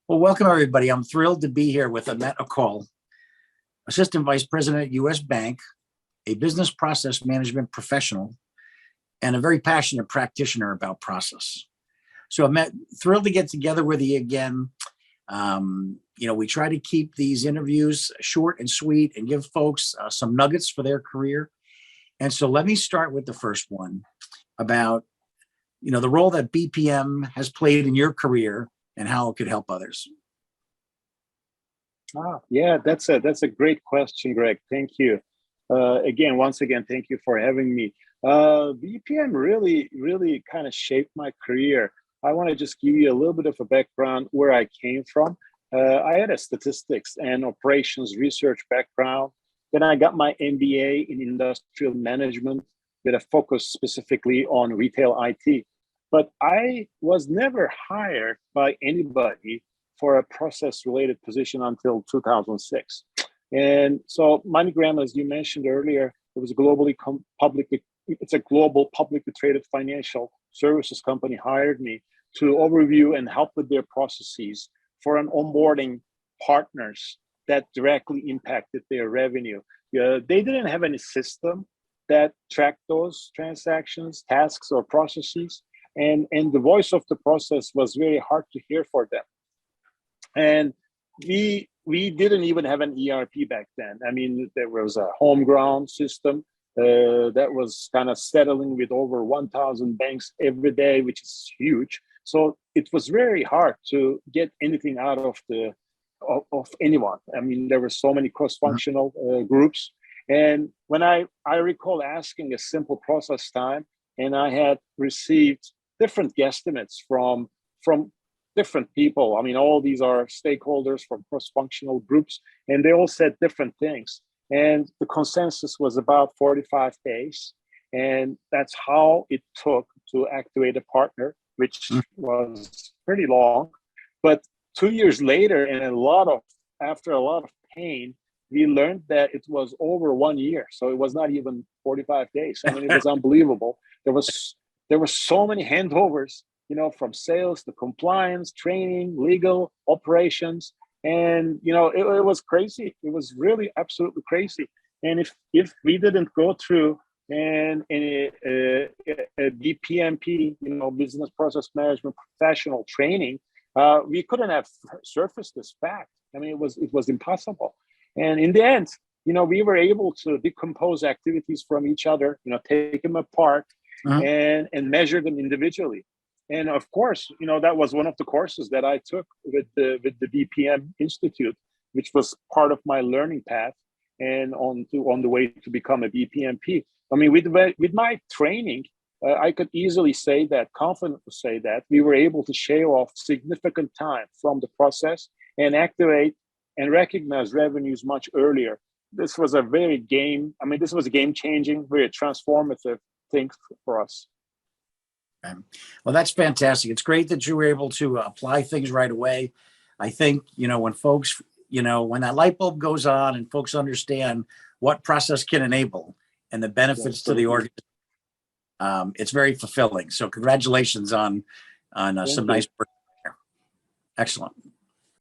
Well, welcome everybody. I'm thrilled to be here with Amit Akal, Assistant Vice President at U.S. Bank, a business process management professional, and a very passionate practitioner about process. So Amit, thrilled to get together with you again. We try to keep these interviews short and sweet and give folks some nuggets for their career. And so let me start with the first one about, the role that BPM has played in your career and how it could help others. Yeah, that's a great question, Greg. Thank you. Once again, thank you for having me. BPM really kind of shaped my career. I want to just give you a little bit of a background where I came from. I had a statistics and operations research background. Then I got my MBA in industrial management with a focus specifically on retail IT. But I was never hired by anybody for a process-related position until 2006. And so MoneyGram, as you mentioned earlier, it was a global publicly traded financial services company hired me to overview and help with their processes for an onboarding partners that directly impacted their revenue. They didn't have any system that tracked those transactions, tasks, or processes. And the voice of the process was very hard to hear for them. And we didn't even have an ERP back then. I mean, there was a homegrown system that was kind of settling with over 1,000 banks every day, which is huge. So it was very hard to get anything out of anyone. I mean, there were so many cross-functional groups. And when I recall asking a simple process time, and I had received different guesstimates from different people. I mean, all these are stakeholders from cross-functional groups, and they all said different things. And the consensus was about 45 days. And that's how it took to activate a partner, which was pretty long. But 2 years later, and after a lot of pain, we learned that it was over 1 year. So it was not even 45 days. I mean, it was unbelievable. There were so many handovers, from sales to compliance, training, legal, operations. And, it was crazy. It was really absolutely crazy. And if we didn't go through a BPMP, business process management professional training, we couldn't have surfaced this fact. I mean, it was impossible. And in the end, we were able to decompose activities from each other, take them apart, and measure them individually. And of course, that was one of the courses that I took with the BPM Institute, which was part of my learning path and on the way to become a BPMP. I mean, with my training, I could easily confidently say that we were able to shave off significant time from the process and activate and recognize revenues much earlier. This was a game-changing, very transformative thing for us. Okay. Well, that's fantastic. It's great that you were able to apply things right away. I think, when folks, when that light bulb goes on and folks understand what process can enable and the benefits to the organization, it's very fulfilling. So congratulations on some nice work there. Excellent.